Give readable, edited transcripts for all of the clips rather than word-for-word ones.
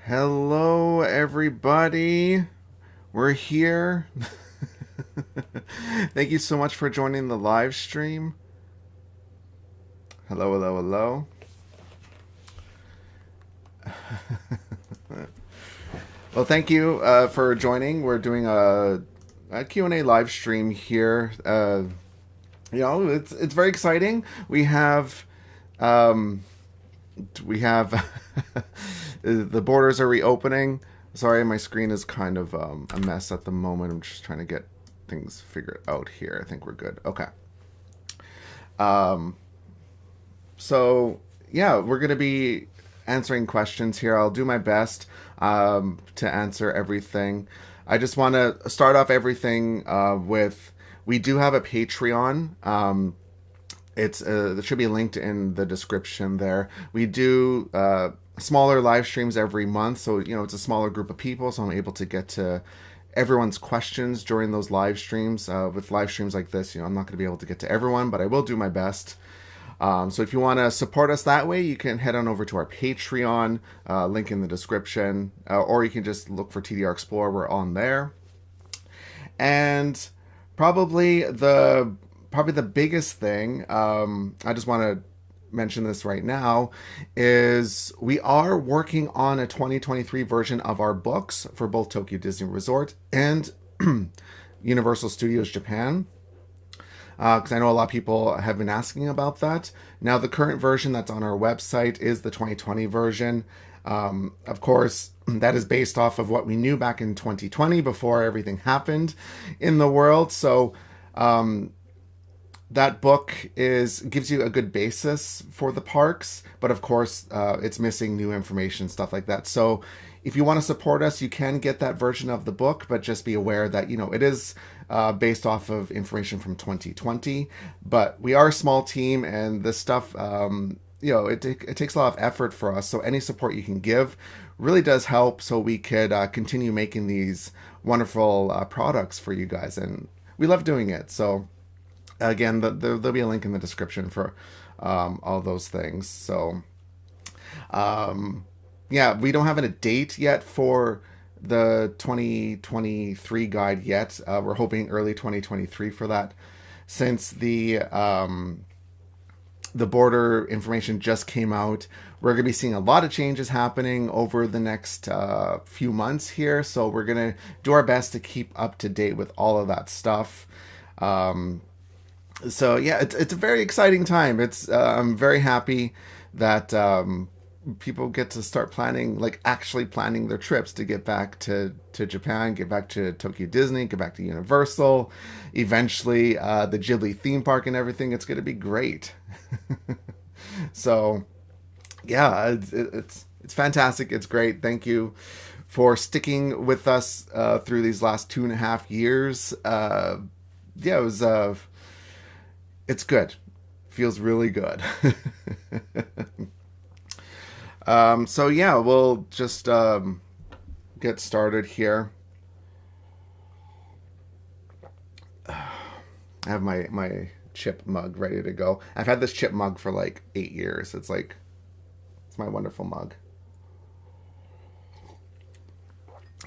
Hello, everybody. We're here. Thank you so much for joining the live stream. Hello, hello, hello. Well, thank you for joining. We're doing a Q&A live stream here. It's very exciting. Um, we have the borders are reopening. Sorry, my screen is kind of a mess at the moment. I'm just trying to get things figured out here. I think we're good. Okay. Um, so yeah, we're gonna be answering questions here. I'll do my best to answer everything. I just want to start off everything with we do have a Patreon. It's It should be linked in the description there. We do smaller live streams every month, so it's a smaller group of people, so I'm able to get to everyone's questions during those live streams. With live streams like this, I'm not going to be able to get to everyone, but I will do my best. So if you want to support us that way, you can head on over to our Patreon, link in the description, or you can just look for TDRExplorer. We're on there. And probably the biggest thing, I just want to mention this right now, is we are working on a 2023 version of our books for both Tokyo Disney Resort and Universal Studios Japan. Because I know a lot of people have been asking about that. Now, the current version that's on our website is the 2020 version. Of course, that is based off of what we knew back in 2020 before everything happened in the world. So that book gives you a good basis for the parks, but of course, it's missing new information, stuff like that. So if you want to support us, you can get that version of the book, but just be aware that it is based off of information from 2020. But we are a small team, and this stuff, it takes a lot of effort for us. So any support you can give really does help, so we could continue making these wonderful products for you guys, and we love doing it. So again, there'll be a link in the description for all those things. So yeah, we don't have a date yet for the 2023 guide yet. We're hoping early 2023 for that, since the border information just came out. We're going to be seeing a lot of changes happening over the next few months here, so we're going to do our best to keep up to date with all of that stuff. So yeah, it's a very exciting time. I'm very happy that people get to start planning, like actually planning their trips to get back to Japan, get back to Tokyo Disney, get back to Universal, eventually the Ghibli theme park and everything. It's going to be great. So yeah, it's fantastic. It's great. Thank you for sticking with us through these last 2.5 years. Yeah, it's good. Feels really good. So yeah, we'll just get started here. I have my chip mug ready to go. I've had this chip mug for like 8 years. It's my wonderful mug.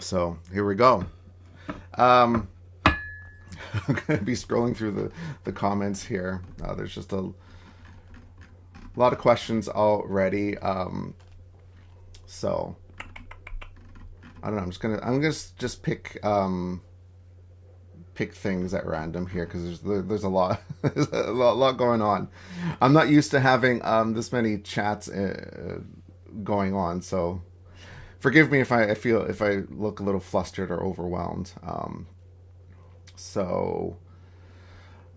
So here we go. I'm going to be scrolling through the comments here. There's just a lot of questions already. So I don't know. I'm gonna just pick things at random here, because there's a lot there's a lot going on. I'm not used to having this many chats going on, so forgive me if I look a little flustered or overwhelmed. So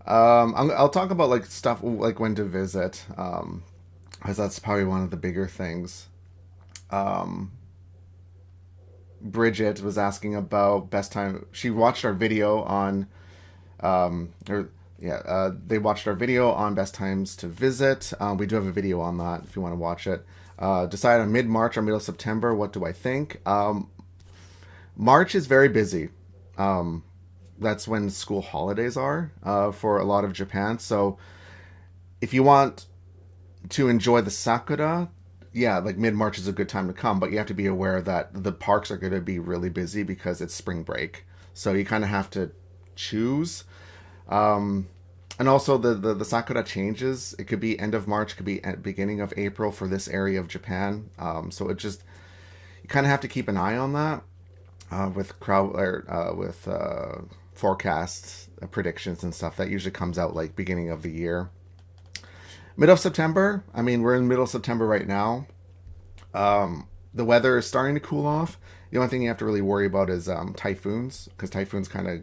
I'll talk about like stuff like when to visit, because that's probably one of the bigger things. Bridget was asking about best time. She watched our video on, they watched our video on best times to visit. We do have a video on that if you want to watch it. Decide on mid-March or middle September. What do I think? March is very busy. That's when school holidays are for a lot of Japan. So if you want to enjoy the sakura yeah, like mid March is a good time to come, but you have to be aware that the parks are going to be really busy because it's spring break. So you kind of have to choose. Um, and also the sakura changes. It could be end of March, could be at beginning of April for this area of Japan. So it just you kind of have to keep an eye on that with crowd or with forecasts, predictions, and stuff. That usually comes out like beginning of the year. Mid of September. I mean, we're in middle of September right now. The weather is starting to cool off. The only thing you have to really worry about is typhoons, because typhoons kind of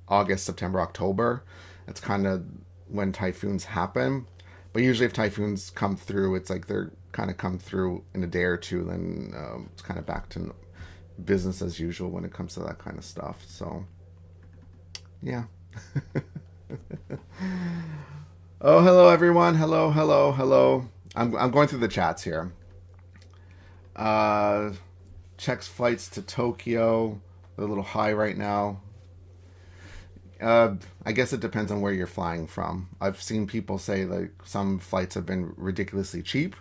August, September, October. That's kind of when typhoons happen. But usually, if typhoons come through, it's like they're kind of come through in a day or two. Then it's kind of back to business as usual when it comes to that kind of stuff. So, yeah. Oh, hello everyone. Hello, hello, hello. I'm going through the chats here. Uh, checks flights to Tokyo. They're a little high right now. I guess it depends on where you're flying from. I've seen people say like some flights have been ridiculously cheap.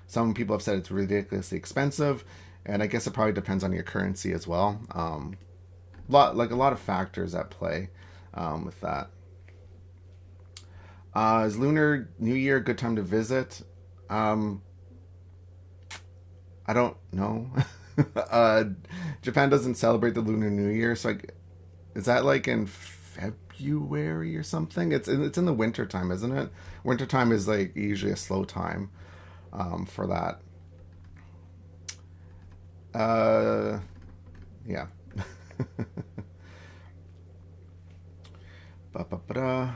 Some people have said it's ridiculously expensive, and I guess it probably depends on your currency as well. A lot of factors at play with that. Is Lunar New Year a good time to visit? Um, I don't know. uh, Japan doesn't celebrate the Lunar New Year, so is that like in February or something? It's in the winter time, isn't it? Winter time is like usually a slow time for that. Uh, yeah. Ba-ba-ba-da.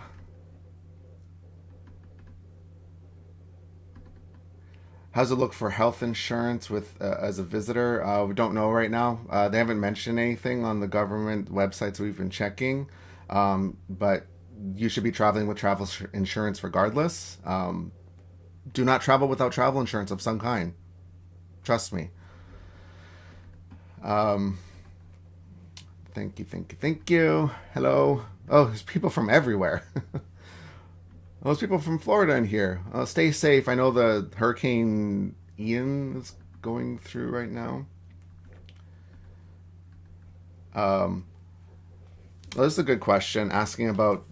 How's it look for health insurance with as a visitor? We don't know right now. They haven't mentioned anything on the government websites we've been checking, but you should be traveling with travel insurance regardless. Do not travel without travel insurance of some kind. Trust me. Um, thank you, thank you, thank you. Hello. Oh, there's people from everywhere. Those people from Florida in here. Stay safe. I know the Hurricane Ian is going through right now. Um, well, this is a good question. Asking about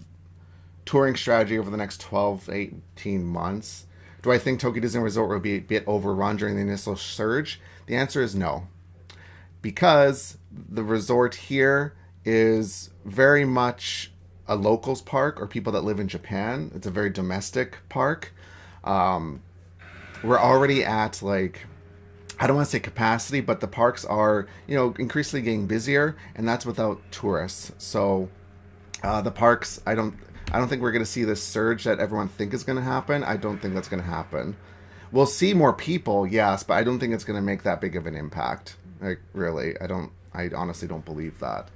touring strategy over the next 12 to 18 months. Do I think Tokyo Disney Resort will be a bit overrun during the initial surge? The answer is no. Because the resort here is very much a locals park or people that live in Japan. It's a very domestic park. Um, we're already at like I don't want to say capacity, but the parks are increasingly getting busier, and that's without tourists. So the parks, I don't think we're going to see this surge that everyone think is going to happen. I don't think that's going to happen. We'll see more people, yes, but I don't think it's going to make that big of an impact. Like really, I don't. I honestly don't believe that.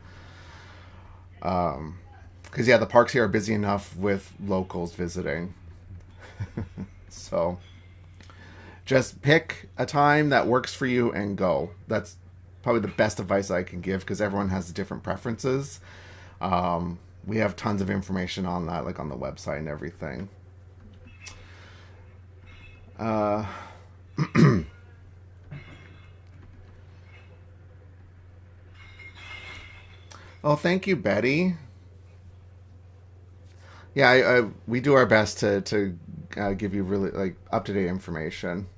Because yeah, the parks here are busy enough with locals visiting. So just pick a time that works for you and go. That's probably the best advice I can give because everyone has different preferences. We have tons of information on that, like on the website and everything. Uh, oh, thank you, Betty. Yeah, we do our best to give you really like up to date information.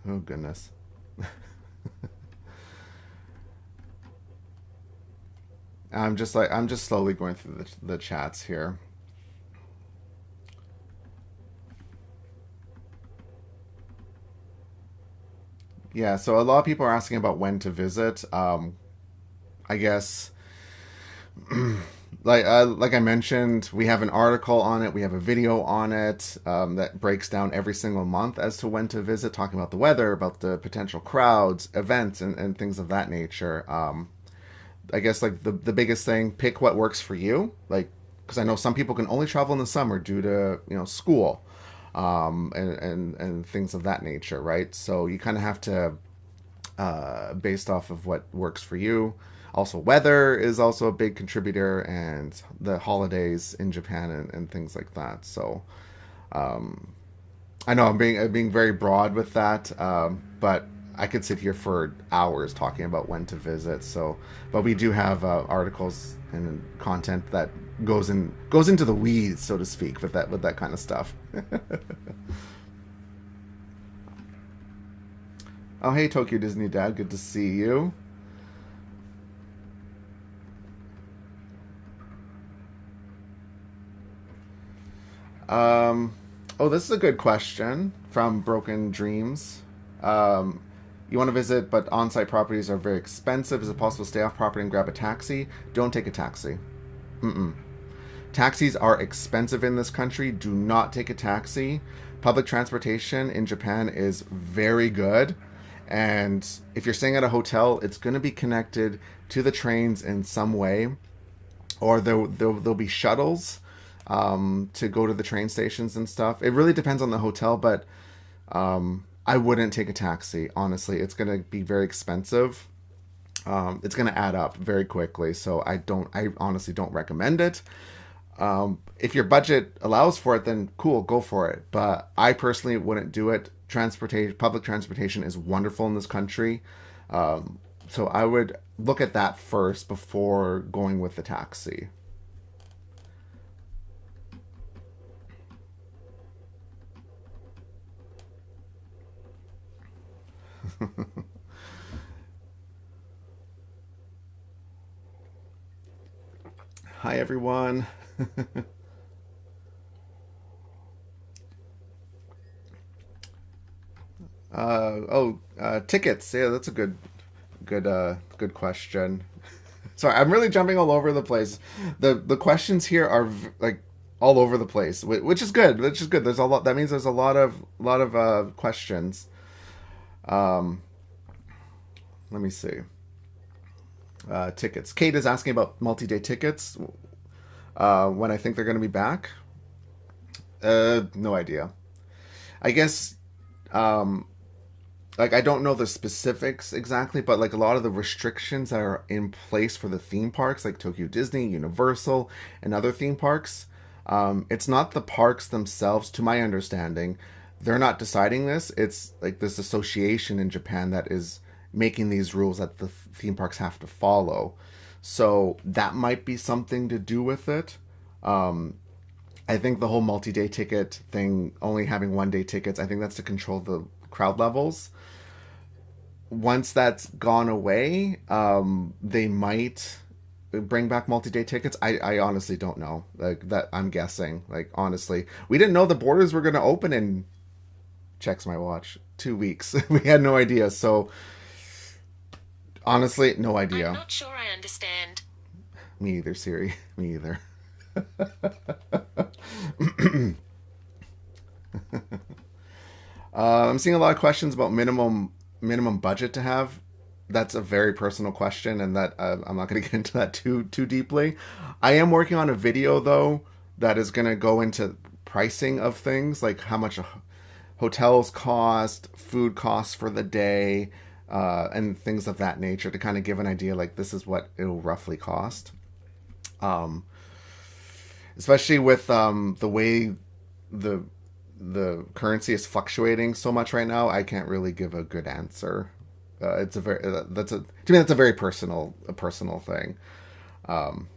Oh goodness. I'm just slowly going through the chats here. Yeah, so a lot of people are asking about when to visit. I guess like I mentioned, we have an article on it. We have a video on it that breaks down every single month as to when to visit, talking about the weather, about the potential crowds, events, and things of that nature. I guess like the biggest thing, pick what works for you. Like, because I know some people can only travel in the summer due to school, and things of that nature, right? So you kind of have to based off of what works for you. Also, weather is also a big contributor, and the holidays in Japan and things like that. So, I know I'm being very broad with that, but I could sit here for hours talking about when to visit. So, but we do have articles and content that goes into the weeds, so to speak, with that kind of stuff. Oh, hey, Tokyo Disney Dad, good to see you. Um, oh, this is a good question from Broken Dreams. Um, you want to visit, but on-site properties are very expensive. Is it possible to stay off property and grab a taxi? Don't take a taxi. Mm-mm. Taxis are expensive in this country. Do not take a taxi. Public transportation in Japan is very good. And if you're staying at a hotel, it's going to be connected to the trains in some way, or there'll be shuttles to go to the train stations and stuff. It really depends on the hotel, but I wouldn't take a taxi. Honestly, it's going to be very expensive. It's going to add up very quickly. So I honestly don't recommend it. If your budget allows for it, then cool, go for it. But I personally wouldn't do it. Public transportation is wonderful in this country. So I would look at that first before going with the taxi. Hi, everyone. Tickets. Yeah, that's a good question. Sorry, I'm really jumping all over the place. The questions here are like all over the place, which is good. Which is good. There's a lot. That means there's a lot of questions. Um, Let me see. Tickets. Kate is asking about multi-day tickets. When I think they're going to be back. No idea. I guess um, like I don't know the specifics exactly, but like a lot of the restrictions that are in place for the theme parks, like Tokyo Disney, Universal, and other theme parks, it's not the parks themselves, to my understanding. They're not deciding this. It's like this association in Japan that is making these rules that the theme parks have to follow. So that might be something to do with it. Um, I think the whole multi-day ticket thing, only having one day tickets, I think that's to control the crowd levels. Once that's gone away, they might bring back multi-day tickets. I honestly don't know. Like that, I'm guessing. Like honestly, we didn't know the borders were going to open in, checks my watch, 2 weeks. We had no idea. So honestly, no I'm idea. not sure I understand. Me either, Siri. Me either. I'm seeing a lot of questions about minimum budget to have. That's a very personal question, and that I'm not going to get into that too deeply. I am working on a video though that is going to go into pricing of things, like how much hotels cost, food costs for the day, and things of that nature, to kind of give an idea. Like this is what it'll roughly cost. Um, Especially with the way the the currency is fluctuating so much right now, I can't really give a good answer. It's a very that's a to me that's a personal thing. Um,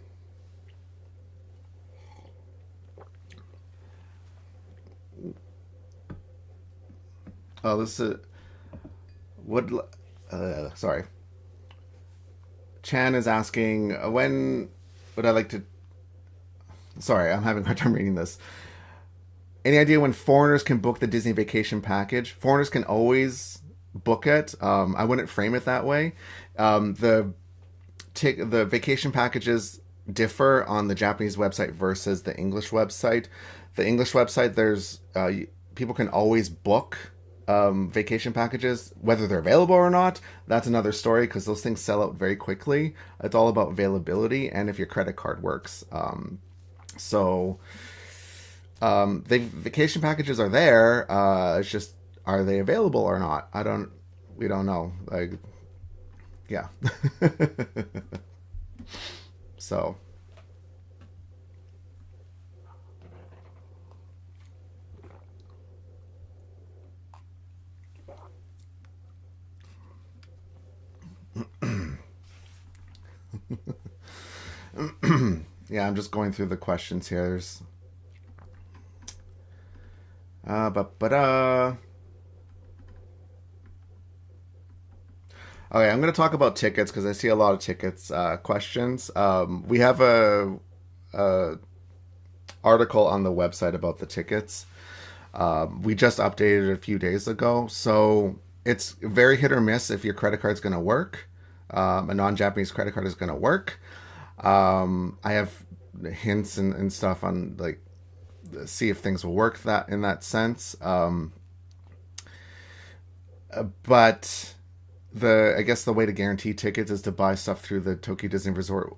oh, this is what. Sorry, Chan is asking when would I like to. Sorry, I'm having a hard time reading this. Any idea when foreigners can book the Disney vacation package? Foreigners can always book it. I wouldn't frame it that way. The vacation packages differ on the Japanese website versus the English website. The English website, there's people can always book vacation packages, whether they're available or not. That's another story because those things sell out very quickly. It's all about availability and if your credit card works. So the vacation packages are there. It's just, are they available or not? We don't know. Like Yeah. So, yeah, I'm just going through the questions here. There's but okay, I'm going to talk about tickets because I see a lot of tickets questions. We have a article on the website about the tickets. We just updated it a few days ago, so it's very hit or miss if your credit card's going to work. A non-Japanese credit card is going to work. I have hints and stuff on like see if things will work that in that sense. But the I guess the way to guarantee tickets is to buy stuff through the Tokyo Disney Resort.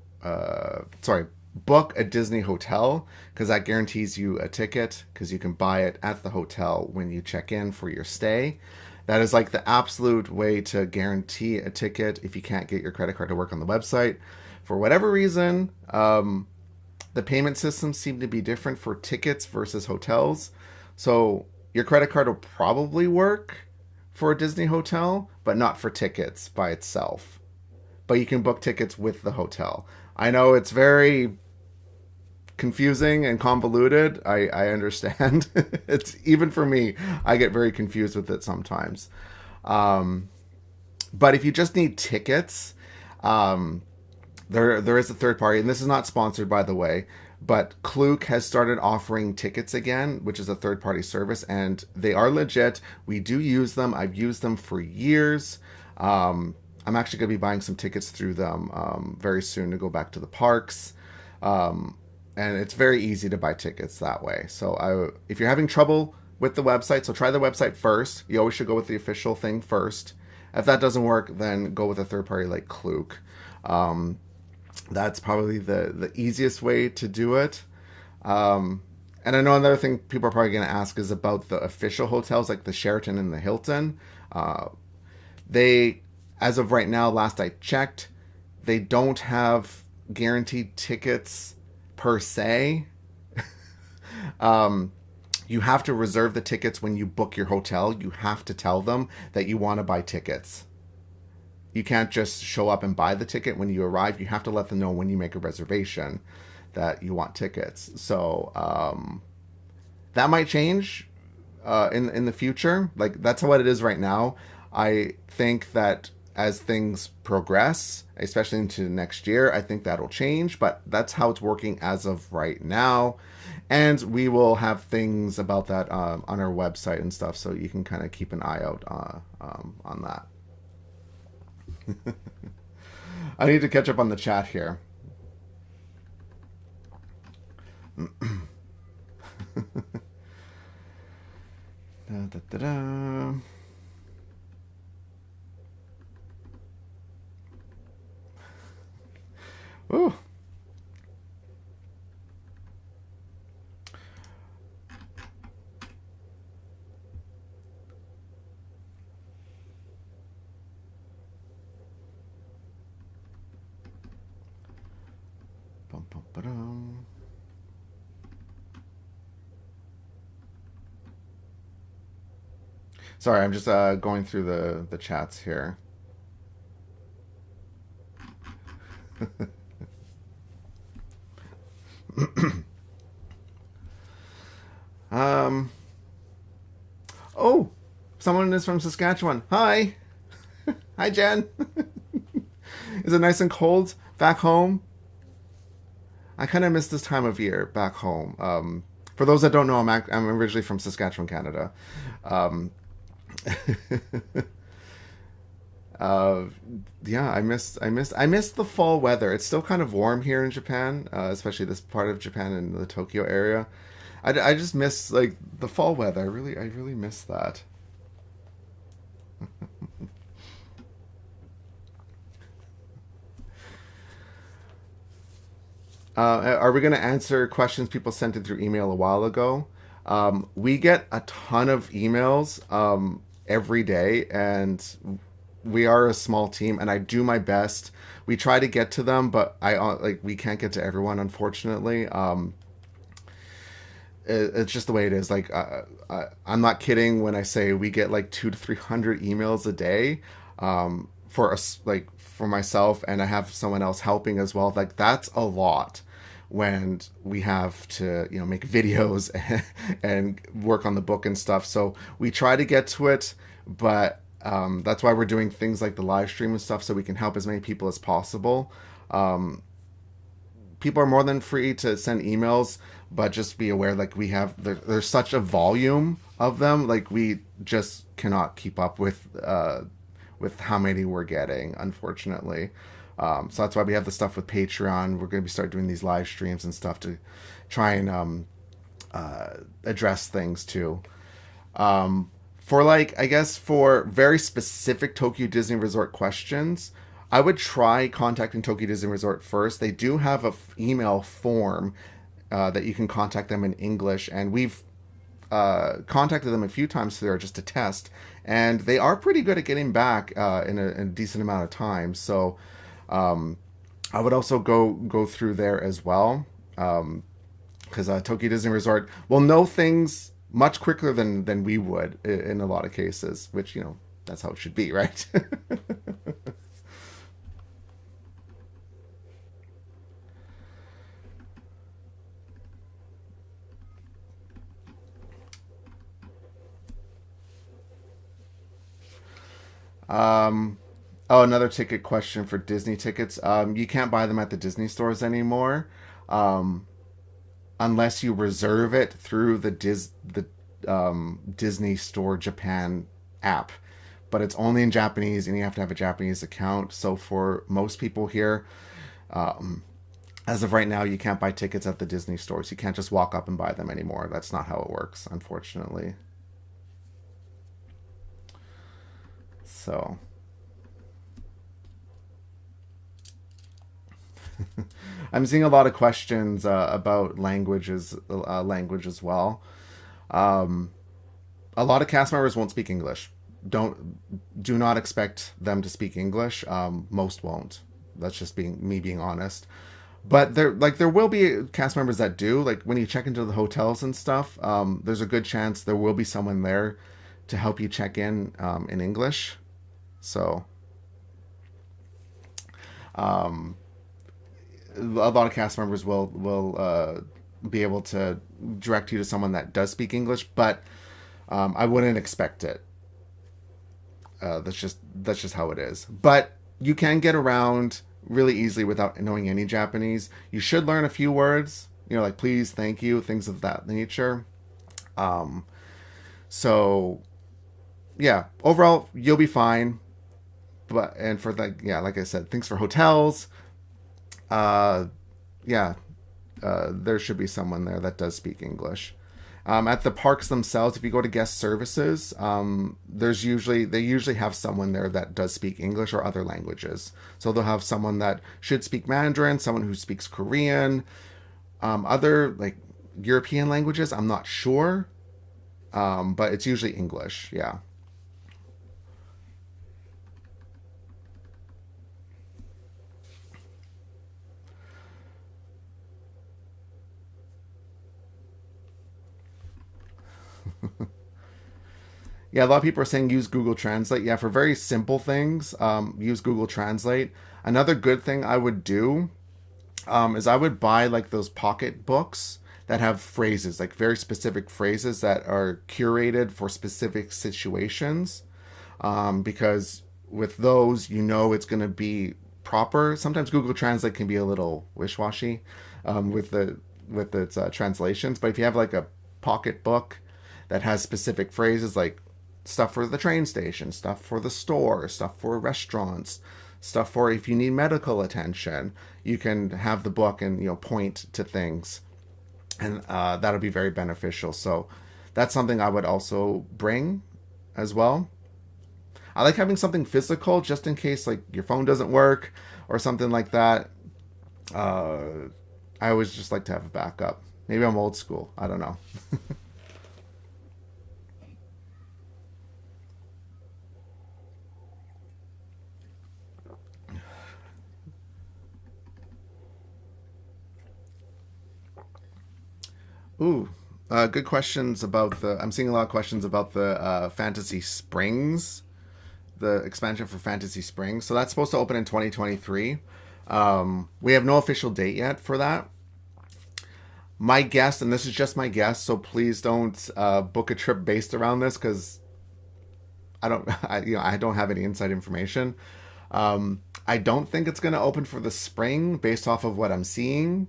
Sorry, book a Disney hotel because that guarantees you a ticket because you can buy it at the hotel when you check in for your stay. That is like the absolute way to guarantee a ticket if you can't get your credit card to work on the website. For whatever reason, the payment systems seem to be different for tickets versus hotels. So your credit card will probably work for a Disney hotel, but not for tickets by itself. But you can book tickets with the hotel. I know it's very confusing and convoluted. I understand. It's even for me, I get very confused with it sometimes. Um, but if you just need tickets, um, there is a third party, and this is not sponsored by the way, but Klook has started offering tickets again, which is a third party service, and they are legit. We do use them. I've used them for years. I'm actually going to be buying some tickets through them very soon to go back to the parks. And it's very easy to buy tickets that way. So if you're having trouble with the website, so try the website first. You always should go with the official thing first. If that doesn't work, then go with a third party like Klook. Um, that's probably the easiest way to do it. And I know another thing people are probably going to ask is about the official hotels like the Sheraton and the Hilton. Uh, they, as of right now, last I checked, they don't have guaranteed tickets per se. um, you have to reserve the tickets when you book your hotel. You have to tell them that you want to buy tickets. You can't just show up and buy the ticket when you arrive. You have to let them know when you make a reservation that you want tickets. So that might change in the future. Like that's what it is right now. I think that as things progress, especially into next year, I think that'll change. But that's how it's working as of right now. And we will have things about that on our website and stuff, so you can kind of keep an eye out on that. I need to catch up on the chat here. Da, da, da, da. Ooh. Bum, bum, ba-dum. Sorry, I'm just going through the chats here. um. Oh, someone is from Saskatchewan. Hi, hi, Jen. Is it nice and cold back home? I kind of miss this time of year back home. For those that don't know, I'm originally from Saskatchewan, Canada. Um, uh, yeah, I miss the fall weather. It's still kind of warm here in Japan, especially this part of Japan in the Tokyo area. I just miss like the fall weather. I really miss that. Are we going to answer questions people sent in through email a while ago? We get a ton of emails every day, and we are a small team, and I do my best. We try to get to them, but I like we can't get to everyone, unfortunately. It's just the way it is. Like I'm not kidding when I say we get like 200 to 300 emails a day, for us, like for myself, and I have someone else helping as well. Like that's a lot when we have to make videos and work on the book and stuff. So we try to get to it, but that's why we're doing things like the live stream and stuff so we can help as many people as possible. Um, People are more than free to send emails, but just be aware, like there's such a volume of them, like we just cannot keep up with how many we're getting, unfortunately. So that's why we have the stuff with Patreon. We're going to be start doing these live streams and stuff to try and address things too. For like, I guess for very specific Tokyo Disney Resort questions, I would try contacting Tokyo Disney Resort first. They do have a email form that you can contact them in English, and we've contacted them a few times there just to test, and they are pretty good at getting back in a decent amount of time. So I would also go through there as well, because Tokyo Disney Resort will know things much quicker than we would in a lot of cases, which that's how it should be, right? Um, oh, another ticket question for Disney tickets. You can't buy them at the Disney stores anymore, um, unless you reserve it through the Disney Store Japan app. But it's only in Japanese, and you have to have a Japanese account. So for most people here, um, as of right now, you can't buy tickets at the Disney stores. You can't just walk up and buy them anymore. That's not how it works, unfortunately. So I'm seeing a lot of questions about language as well. Um, a lot of cast members won't speak English. Don't do not expect them to speak English. Most won't. That's just being me being honest. But there will be cast members that do. Like when you check into the hotels and stuff, there's a good chance there will be someone there to help you check in English. So um, a lot of cast members will be able to direct you to someone that does speak English, but I wouldn't expect it. That's just how it is. But you can get around really easily without knowing any Japanese. You should learn a few words, like please, thank you, things of that nature. Um, so yeah, overall you'll be fine. But and for like yeah, like I said, things for hotels. Uh, yeah, there should be someone there that does speak English. At the parks themselves, if you go to guest services, they usually have someone there that does speak English or other languages. So they'll have someone that should speak Mandarin, someone who speaks Korean, other like European languages. I'm not sure, but it's usually English. Yeah. Yeah, a lot of people are saying use Google Translate. Yeah, for very simple things, use Google Translate. Another good thing I would do is I would buy like those pocket books that have phrases, like very specific phrases that are curated for specific situations. Because with those, it's going to be proper. Sometimes Google Translate can be a little wish-washy with its translations, but if you have like a pocket book that has specific phrases like stuff for the train station, stuff for the store, stuff for restaurants, stuff for if you need medical attention, you can have the book and point to things, and that'll be very beneficial. So that's something I would also bring as well. I like having something physical just in case like your phone doesn't work or something like that. Uh, I always just like to have a backup. Maybe I'm old school. I don't know. Ooh, good questions about the. I'm seeing a lot of questions about the Fantasy Springs, the expansion for Fantasy Springs. So that's supposed to open in 2023. We have no official date yet for that. My guess, and this is just my guess, so please don't book a trip based around this because I don't, I don't have any inside information. I don't think it's going to open for the spring based off of what I'm seeing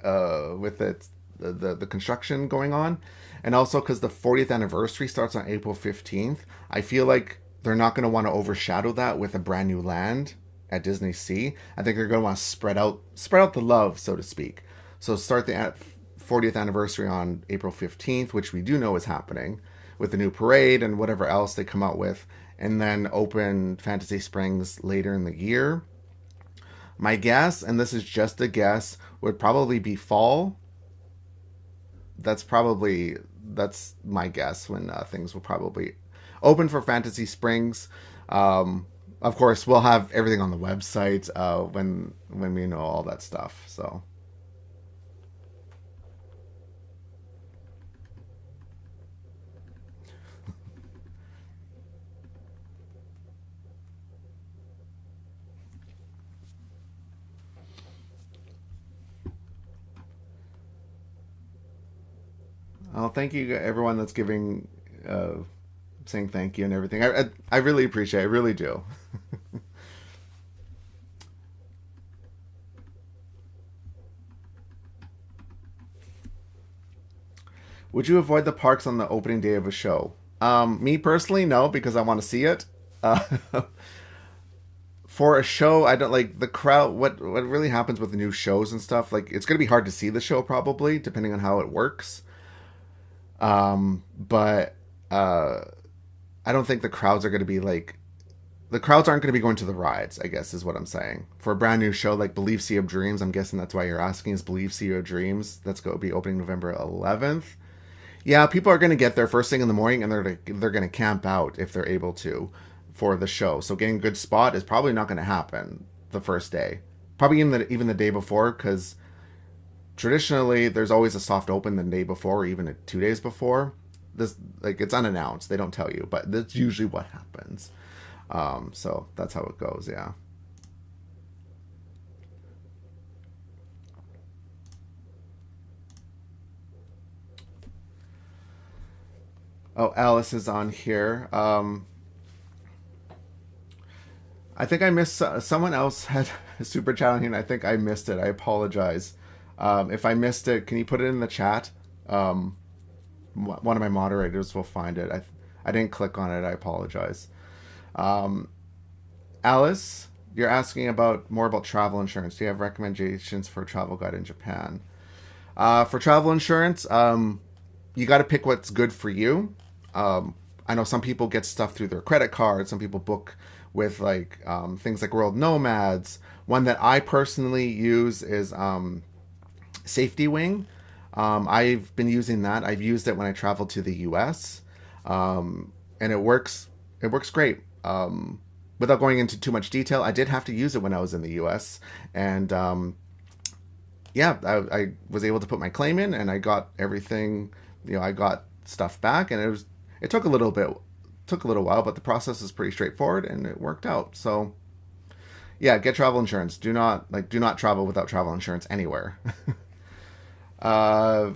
with it, the construction going on, and also because the 40th anniversary starts on April 15th. I feel like they're not going to want to overshadow that with a brand new land at Disney Sea. I think they're going to want to spread out the love, so to speak. So start the 40th anniversary on April 15th, which we do know is happening with the new parade and whatever else they come out with, and then open Fantasy Springs later in the year. My guess, and this is just a guess, would probably be fall. That's my guess when things will probably open for Fantasy Springs. Of course, we'll have everything on the website when we know all that stuff. So, thank you everyone that's giving, saying thank you and everything. I really appreciate it. I really do. Would you avoid the parks on the opening day of a show? Me personally, no, because I want to see it. Uh, for a show, I don't like the crowd. What really happens with the new shows and stuff? Like it's gonna be hard to see the show probably, depending on how it works. But I don't think the crowds are gonna be like the crowds aren't going to be going to the rides, I guess is what I'm saying. For a brand new show like Believe Sea of Dreams, I'm guessing that's why you're asking is Believe Sea of Dreams. That's going to be opening November 11th. Yeah, people are going to get there first thing in the morning and they're going to camp out if they're able to for the show. So getting a good spot is probably not going to happen the first day. Probably even the day before cuz traditionally there's always a soft open the day before or even 2 days before. This like it's unannounced. They don't tell you, but that's usually what happens. So that's how it goes. Yeah. Oh, Alice is on here. I think I missed someone else had a super chat on here, and I think I missed it. I apologize. If I missed it, can you put it in the chat? Um, One of my moderators will find it. I didn't click on it. I apologize. Um, Alice, you're asking about more about travel insurance. Do you have recommendations for a travel guide in Japan? For travel insurance, you got to pick what's good for you. I know some people get stuff through their credit card. Some people book with like things like World Nomads. One that I personally use is Safety Wing. I've been using that. I've used it when I travel to the U.S. And it works. It works great. Without going into too much detail, I did have to use it when I was in the U.S. and yeah, I was able to put my claim in, and I got everything. I got stuff back, and it took a little while, but the process is pretty straightforward, and it worked out. So yeah, get travel insurance. Do not travel without travel insurance anywhere. uh,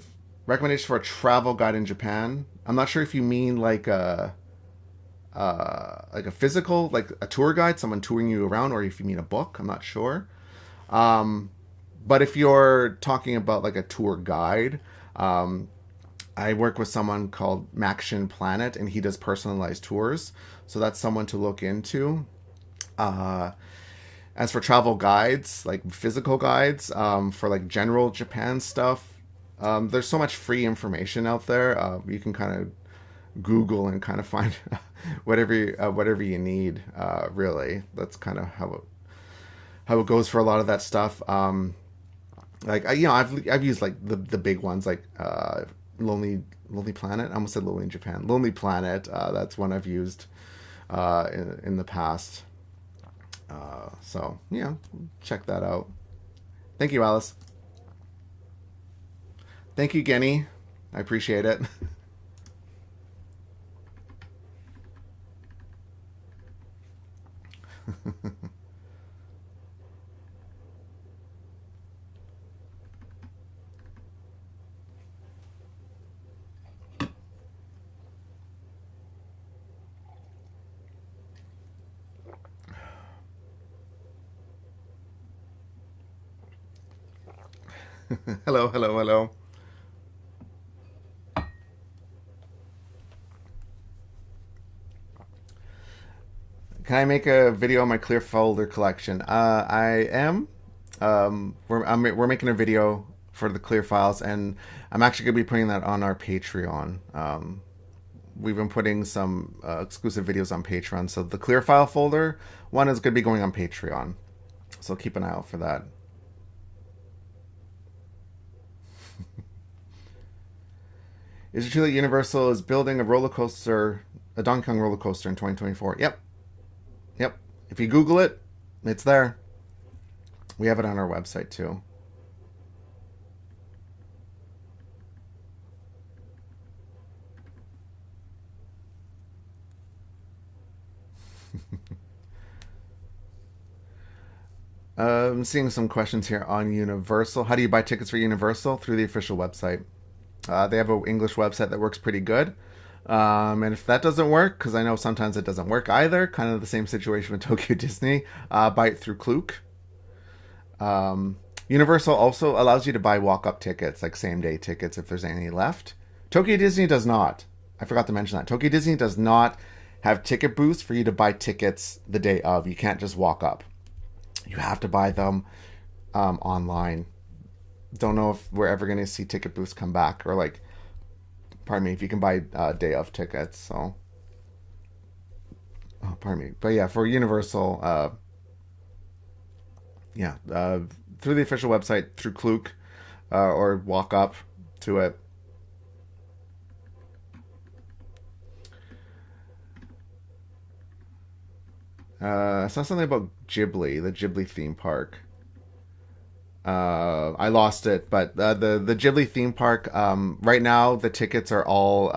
Recommendation for a travel guide in Japan. I'm not sure if you mean like a physical, like a tour guide, someone touring you around, or if you mean a book. I'm not sure. Um, but if you're talking about like a tour guide, um, I work with someone called Maction Planet, and he does personalized tours. So that's someone to look into. Uh, as for travel guides, like physical guides, for like general Japan stuff, there's so much free information out there. You can kind of Google and kind of find whatever you need. Really, that's kind of how it goes for a lot of that stuff. I've used like the big ones like Lonely Planet. I almost said Lonely in Japan. Lonely Planet. That's one I've used in the past. So yeah, check that out. Thank you, Alice. Thank you, Genny. I appreciate it. Hello, hello, hello. Can I make a video on my clear folder collection? I am. We're making a video for the clear files, and I'm actually going to be putting that on our Patreon. We've been putting some exclusive videos on Patreon, so the clear file folder one is going to be going on Patreon. So keep an eye out for that. Is it true that Universal is building a roller coaster, a Donkey Kong roller coaster in 2024? Yep, yep. If you Google it, it's there. We have it on our website too. I'm seeing some questions here on Universal. How do you buy tickets for Universal? Through the official website. They have an English website that works pretty good. And if that doesn't work, because I know sometimes it doesn't work either, kind of the same situation with Tokyo Disney, buy it through Klook. Universal also allows you to buy walk-up tickets, like same-day tickets if there's any left. Tokyo Disney does not. I forgot to mention that. Tokyo Disney does not have ticket booths for you to buy tickets the day of. You can't just walk up. You have to buy them online. Don't know if we're ever going to see ticket booths come back, or like, pardon me, if you can buy day of tickets. So, oh, pardon me, but yeah, for Universal, through the official website, through Klook, or walk up to it. I saw something about Ghibli, the Ghibli theme park. I lost it, but the Ghibli theme park. Right now, the tickets are all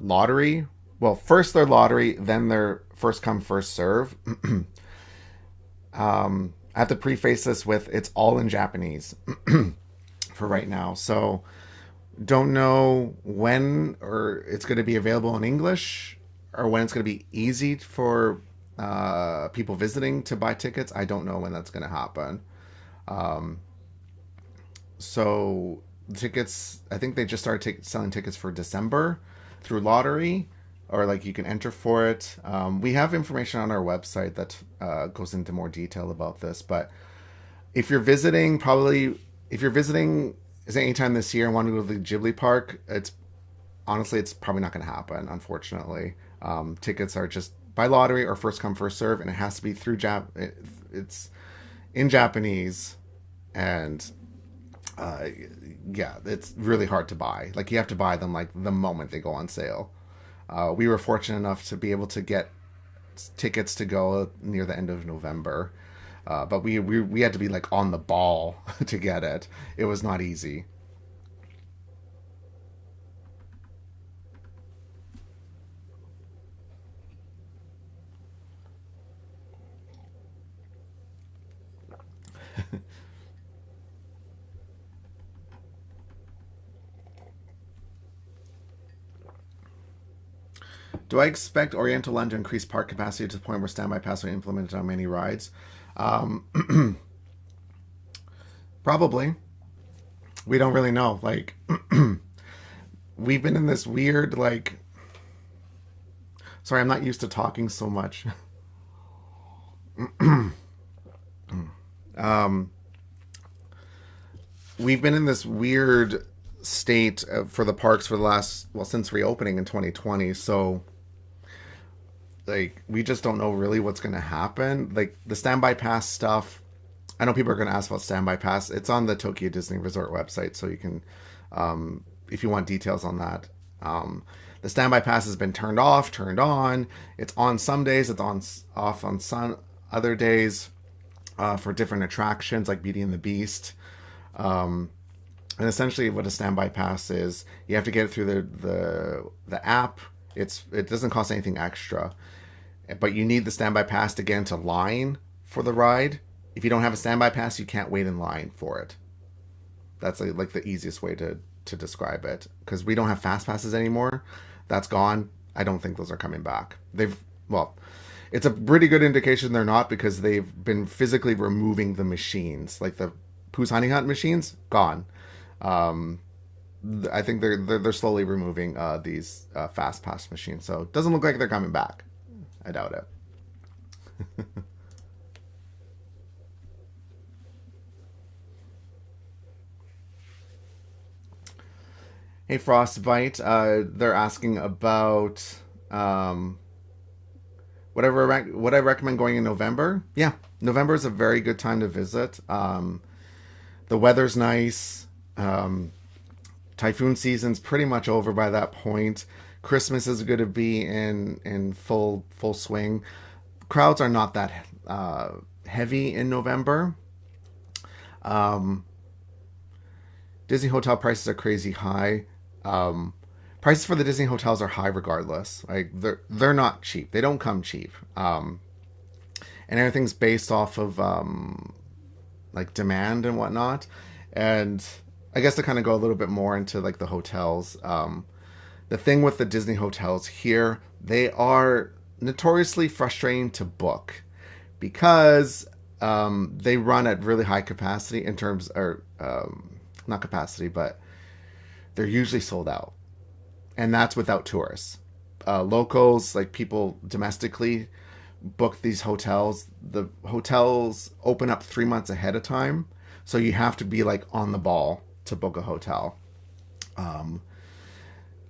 lottery. Well, first they're lottery, then they're first come first serve. I have to preface this with it's all in Japanese for right now, so don't know when or it's going to be available in English, or when it's going to be easy for people visiting to buy tickets. I don't know when that's going to happen. So tickets, I think they just started selling tickets for December through lottery, or like you can enter for it. We have information on our website that goes into more detail about this. But if you're visiting, is anytime this year and want to go to the Ghibli park, it's probably not going to happen, unfortunately. Tickets are just by lottery or first come first serve, and it has to be through it's in Japanese, and it's really hard to buy. Like, you have to buy them like the moment they go on sale. We were fortunate enough to be able to get tickets to go near the end of November, but we had to be like on the ball to get it. It was not easy. Do I expect Oriental Land to increase park capacity to the point where standby pass will be implemented on many rides? Probably. We don't really know. Like, we've been in this weird, like, sorry, I'm not used to talking so much. um, we've been in this weird state for the parks for the last, well, since reopening in 2020. So, like, we just don't know really what's going to happen. Like, the standby pass stuff, I know people are going to ask about standby pass. It's on the Tokyo Disney Resort website, so you can, if you want details on that. The standby pass has been turned off, turned on. It's on some days, it's on off on some other days, for different attractions like Beauty and the Beast. And essentially, what a standby pass is, you have to get it through the app. It doesn't cost anything extra, but you need the standby pass to get into line for the ride. If you don't have a standby pass, you can't wait in line for it. That's like the easiest way to describe it, because we don't have fast passes anymore. That's gone. I don't think those are coming back. Well, it's a pretty good indication they're not, because they've been physically removing the machines, like the Pooh's Honey Hunt machines, gone. Um, I think they're slowly removing these fast pass machines, so it doesn't look like they're coming back. I doubt it. Hey Frostbite, they're asking about um, what I recommend going in November. Yeah, November is a very good time to visit. The weather's nice. Um, Typhoon season's pretty much over by that point. Christmas is going to be in full swing. Crowds are not that heavy in November. Um, Disney hotel prices are crazy high. Um, Prices for the Disney hotels are high regardless. Like they're not cheap. They don't come cheap. And everything's based off of like demand and whatnot. And I guess to kind of go a little bit more into like the hotels. The thing with the Disney hotels here, they are notoriously frustrating to book because they run at really high capacity in terms, or not capacity, but they're usually sold out, and that's without tourists. Locals, like people domestically, book these hotels. The hotels open up 3 months ahead of time, so you have to be like on the ball to book a hotel. Um,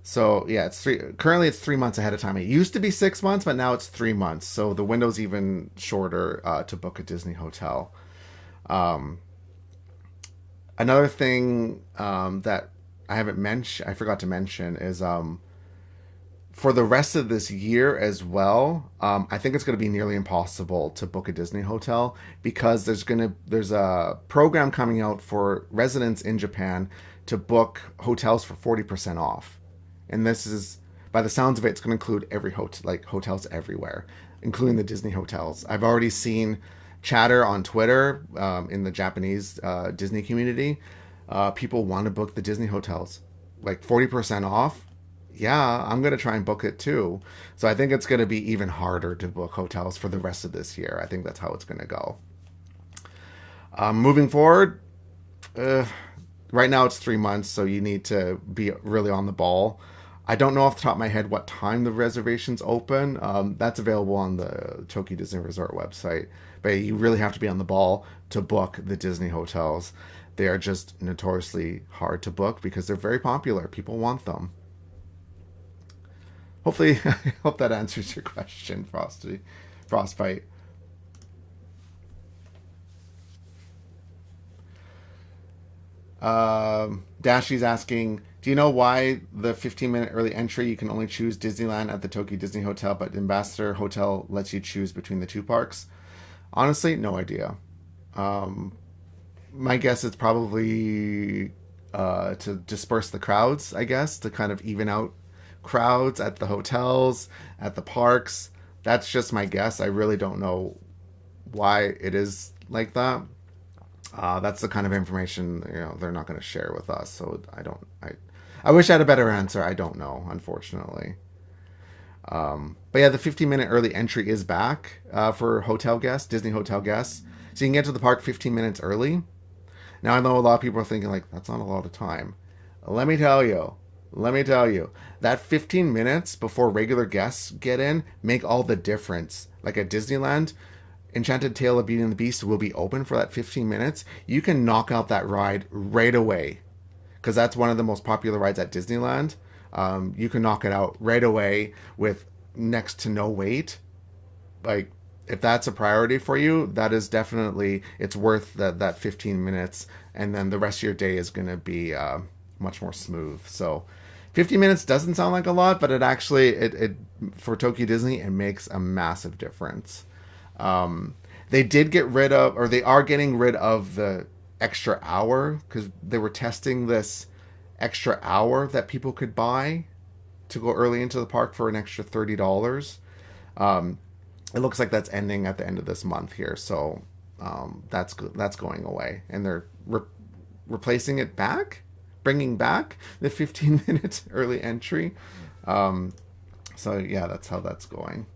so yeah, currently it's 3 months ahead of time. It used to be 6 months, but now it's 3 months. So the window's even shorter to book a Disney hotel. Um, Another thing that I forgot to mention is for the rest of this year as well. I think it's going to be nearly impossible to book a Disney hotel because there's a program coming out for residents in Japan to book hotels for 40% off, and this is, by the sounds of it, it's going to include every hotel, like hotels everywhere, including the Disney hotels. I've already seen chatter on Twitter in the Japanese Disney community. People want to book the Disney hotels, like 40% off. Yeah, I'm going to try and book it too. So I think it's going to be even harder to book hotels for the rest of this year. I think that's how it's going to go. Moving forward, uh, right now it's 3 months, so you need to be really on the ball. I don't know off the top of my head what time the reservations open. That's available on the Tokyo Disney Resort website. But you really have to be on the ball to book the Disney hotels. They are just notoriously hard to book because they're very popular. People want them. Hopefully, I hope that answers your question, Frostbite. Dashy's asking, do you know why the 15-minute early entry you can only choose Disneyland at the Tokyo Disney Hotel, but Ambassador Hotel lets you choose between the two parks? Honestly, no idea. Um, my guess is probably to disperse the crowds, I guess, to kind of even out crowds at the hotels, at the parks. That's just my guess. I really don't know why it is like that. That's the kind of information they're not going to share with us. So I wish I had a better answer. I don't know, unfortunately. But yeah, the 15-minute early entry is back for hotel guests, Disney hotel guests. So you can get to the park 15 minutes early. Now I know a lot of people are thinking like that's not a lot of time. Let me tell you, that 15 minutes before regular guests get in make all the difference. Like at Disneyland, Enchanted Tale of Beauty and the Beast will be open for that 15 minutes. You can knock out that ride right away because that's one of the most popular rides at Disneyland. You can knock it out right away with next to no wait. Like, if that's a priority for you, that is definitely, it's worth that 15 minutes. And then the rest of your day is going to be much more smooth. So 15 minutes doesn't sound like a lot, but it actually, it for Tokyo Disney, it makes a massive difference. They did get rid of, or they are getting rid of the extra hour because they were testing this extra hour that people could buy to go early into the park for an extra $30. Um, it looks like that's ending at the end of this month here, so that's going away, and they're replacing it back, bringing back the 15-minute early entry. Um, so yeah, that's how that's going.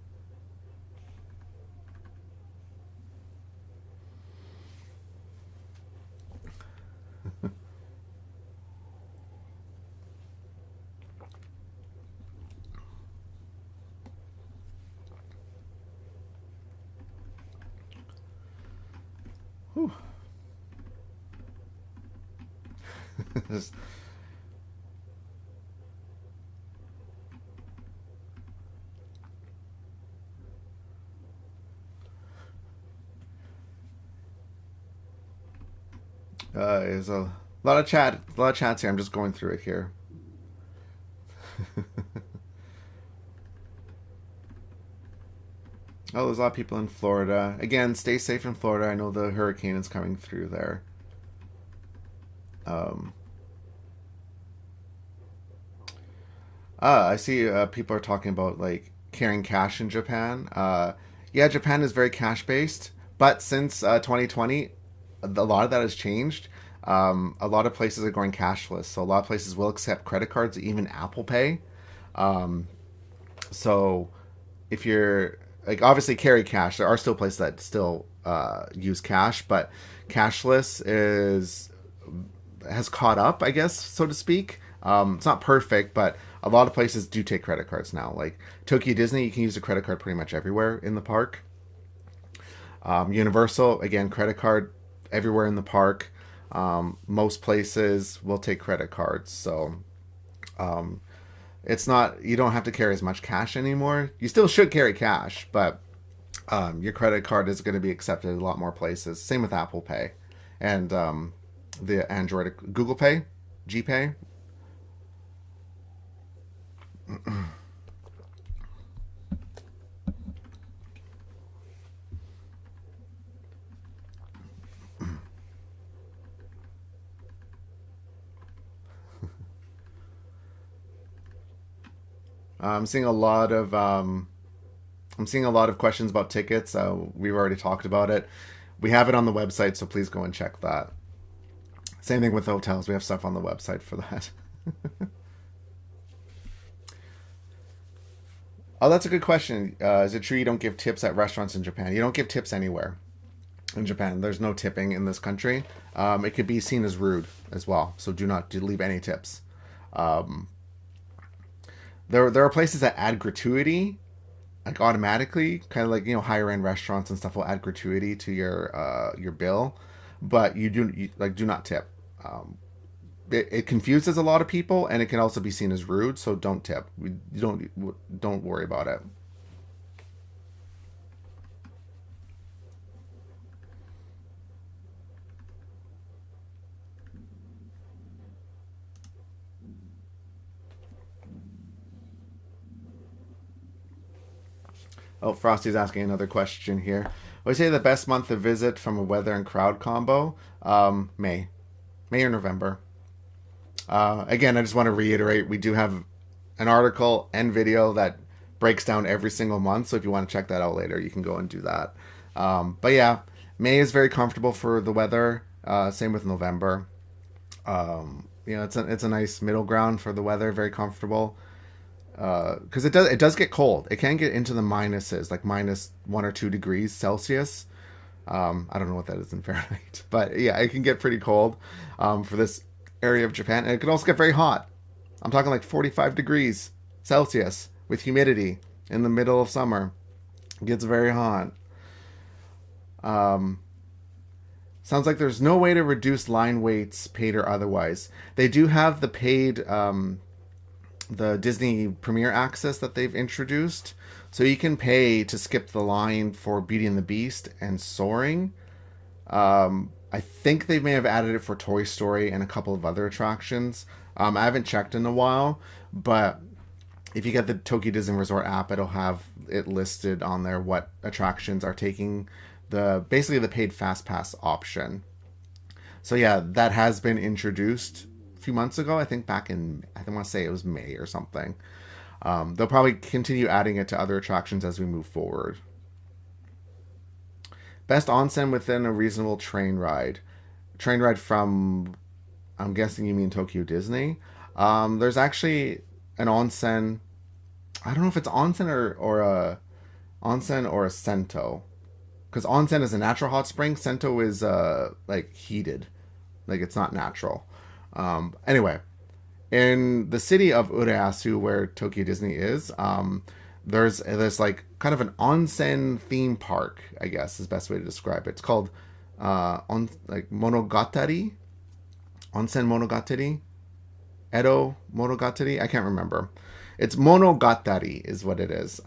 Whew. There's a lot of chat, a lot of chats here. I'm just going through it here. Oh, there's a lot of people in Florida. Again, stay safe in Florida. I know the hurricane is coming through there. Um, I see people are talking about like carrying cash in Japan. Yeah, Japan is very cash based, but since 2020, a lot of that has changed. A lot of places are going cashless, so a lot of places will accept credit cards, even Apple Pay. Um, so if you're like obviously carry cash, there are still places that still use cash, but cashless is has caught up, I guess, so to speak. It's not perfect, but a lot of places do take credit cards now. Like Tokyo Disney, you can use a credit card pretty much everywhere in the park. Universal, again, credit card everywhere in the park. Most places will take credit cards, so um, it's not you don't have to carry as much cash anymore. You still should carry cash, but your credit card is going to be accepted in a lot more places. Same with Apple Pay and the Android Google Pay, GPay. I'm seeing a lot of I'm seeing a lot of questions about tickets. We've already talked about it. We have it on the website, so please go and check that. Same thing with hotels. We have stuff on the website for that. Oh, that's a good question. Is it true you don't give tips at restaurants in Japan? You don't give tips anywhere in Japan. There's no tipping in this country. It could be seen as rude as well. So do leave any tips. Um, there are places that add gratuity like automatically, kind of like higher end restaurants and stuff will add gratuity to your bill, but you like do not tip. It confuses a lot of people, and it can also be seen as rude. So don't tip. You don't worry about it. Oh, Frosty's asking another question here. I would say the best month to visit from a weather and crowd combo, May, May or November. Again, I just want to reiterate we do have an article and video that breaks down every single month. So if you want to check that out later, you can go and do that. But yeah, May is very comfortable for the weather. Same with November. It's a nice middle ground for the weather, very comfortable. Because it does get cold. It can get into the minuses, like -1 or 2 degrees Celsius. I don't know what that is in Fahrenheit, but yeah, it can get pretty cold for this area of Japan, and it can also get very hot. I'm talking like 45 degrees Celsius with humidity in the middle of summer. It gets very hot. Um, Sounds like there's no way to reduce line waits, paid or otherwise. They do have the paid the Disney Premier Access that they've introduced. So you can pay to skip the line for Beauty and the Beast and Soaring. I think they may have added it for Toy Story and a couple of other attractions. I haven't checked in a while, but if you get the Tokyo Disney Resort app, it'll have it listed on there what attractions are taking the basically the paid fast pass option. So yeah, that has been introduced a few months ago. I think back in, I want to say it was May or something. They'll probably continue adding it to other attractions as we move forward. Best onsen within a reasonable train ride. Train ride from, I'm guessing you mean Tokyo Disney. There's actually an onsen. I don't know if it's onsen or a sento. Because onsen is a natural hot spring. Sento is like heated, like it's not natural. Anyway, in the city of Urayasu, where Tokyo Disney is, there's like kind of an onsen theme park. I guess is the best way to describe it. It's called like Monogatari, Onsen Monogatari, Edo Monogatari. I can't remember. It's Monogatari is what it is.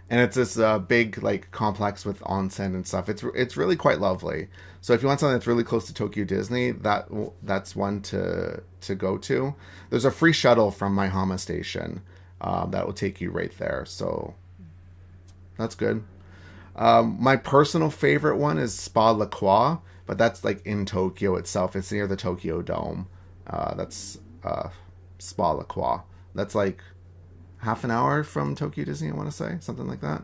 And it's this big like complex with onsen and stuff. It's really quite lovely. So if you want something that's really close to Tokyo Disney, that's one to go to. There's a free shuttle from Maihama Station that will take you right there. So that's good. My personal favorite one is Spa La Croix, but that's like in Tokyo itself. It's near the Tokyo Dome. That's Spa La Croix. That's like half an hour from Tokyo Disney, I want to say. Something like that.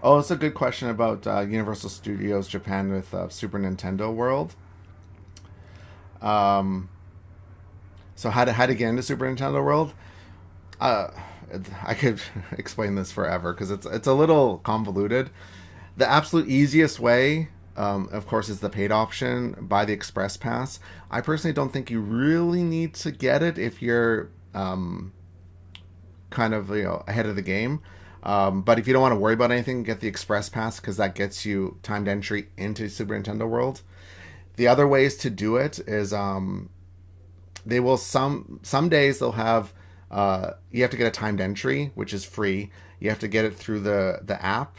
Oh, it's a good question about Universal Studios Japan with Super Nintendo World. Um, so how to get into Super Nintendo World? Uh, I could explain this forever because it's a little convoluted. The absolute easiest way, of course, is the paid option. Buy the Express Pass. I personally don't think you really need to get it if you're kind of ahead of the game. But if you don't want to worry about anything, get the Express Pass because that gets you timed entry into Super Nintendo World. The other ways to do it is they will some days they'll have you have to get a timed entry, which is free. You have to get it through the app,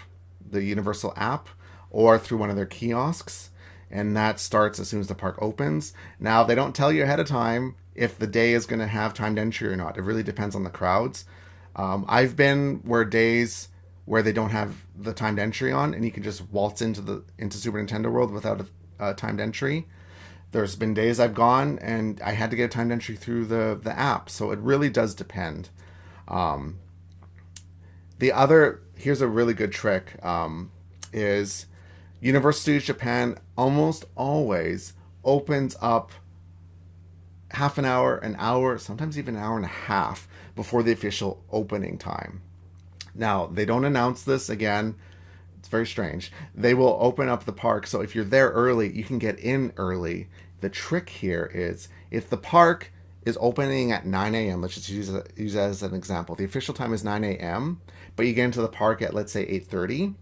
the Universal app, or through one of their kiosks, and that starts as soon as the park opens. Now they don't tell you ahead of time if the day is going to have timed entry or not. It really depends on the crowds. I've been where days where they don't have the timed entry on, and you can just waltz into Super Nintendo World without a timed entry. There's been days I've gone and I had to get a timed entry through the app, so it really does depend. Um, here's a really good trick is Universal Studios Japan almost always opens up half an hour, sometimes even an hour and a half before the official opening time. Now, they don't announce this again. It's very strange. They will open up the park, so if you're there early, you can get in early. The trick here is if the park is opening at 9 a.m., let's just use that as an example. The official time is 9 a.m., but you get into the park at, let's say, 8:30.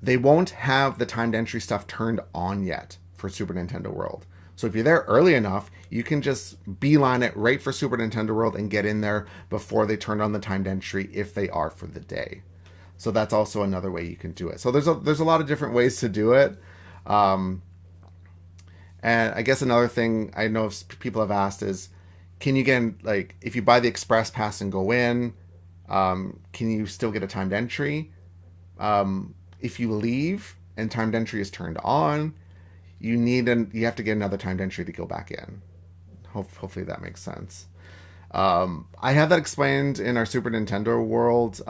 They won't have the timed entry stuff turned on yet for Super Nintendo World. So if you're there early enough, you can just beeline it right for Super Nintendo World and get in there before they turn on the timed entry if they are for the day. So that's also another way you can do it. So there's a lot of different ways to do it. Um, and I guess another thing I know people have asked is, can you get like if you buy the Express Pass and go in, can you still get a timed entry? If you leave and timed entry is turned on, you have to get another timed entry to go back in. Hopefully that makes sense. I have that explained in our Super Nintendo World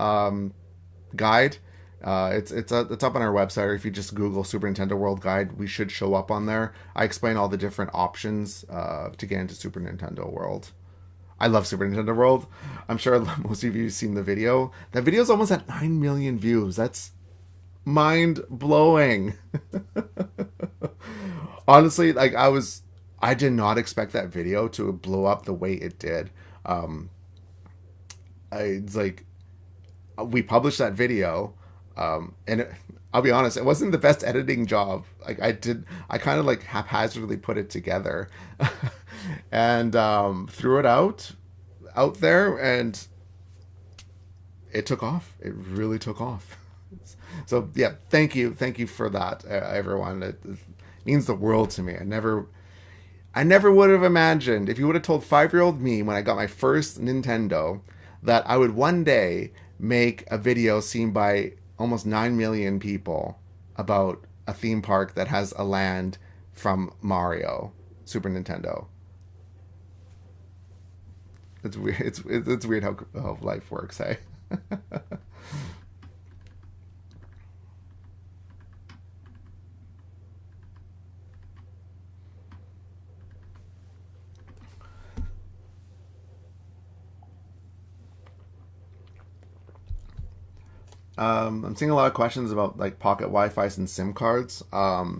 guide. It's up on our website, or if you just Google Super Nintendo World Guide, we should show up on there. I explain all the different options to get into Super Nintendo World. I love Super Nintendo World. I'm sure most of you have seen the video. That video is almost at 9 million views. That's mind blowing. Honestly, like I did not expect that video to blow up the way it did. It's like we published that video, I'll be honest, it wasn't the best editing job. Like I kind of like haphazardly put it together, and threw it out there, and it took off. It really took off. So yeah, thank you for that, everyone. means the world to me. I never would have imagined, if you would have told 5-year-old me when I got my first Nintendo that I would one day make a video seen by almost 9 million people about a theme park that has a land from Mario, Super Nintendo. It's weird. It's weird how life works, hey? I'm seeing a lot of questions about like pocket Wi-Fi's and SIM cards. I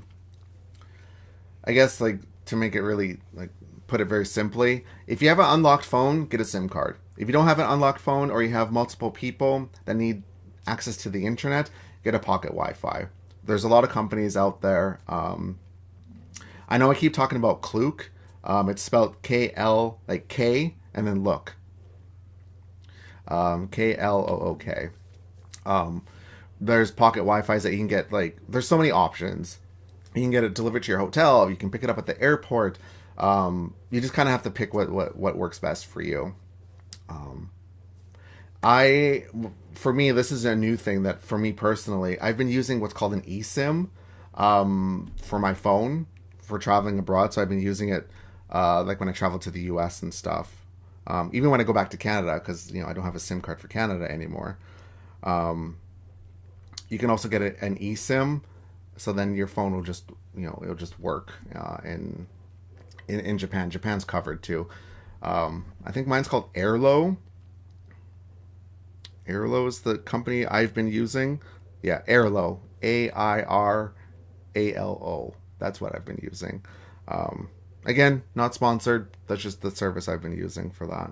guess like to make it really like put it very simply, if you have an unlocked phone, get a SIM card. If you don't have an unlocked phone or you have multiple people that need access to the internet, get a pocket Wi-Fi. There's a lot of companies out there. I know I keep talking about Klook. It's spelled KL, like K and then look. KLOOK. Um, there's pocket Wi-Fi's that you can get. Like, there's so many options. You can get it delivered to your hotel. You can pick it up at the airport. You just kind of have to pick what works best for you. Um, I, for me, this is a new thing that for me personally, I've been using what's called an eSIM for my phone for traveling abroad. So I've been using it like when I travel to the US and stuff. Even when I go back to Canada, because I don't have a SIM card for Canada anymore. You can also get an eSIM, so then your phone will just it'll just work in Japan. Japan's covered too. I think mine's called Airlo. Airlo is the company I've been using. Yeah, Airlo. AIRALO. That's what I've been using. Again, not sponsored. That's just the service I've been using for that.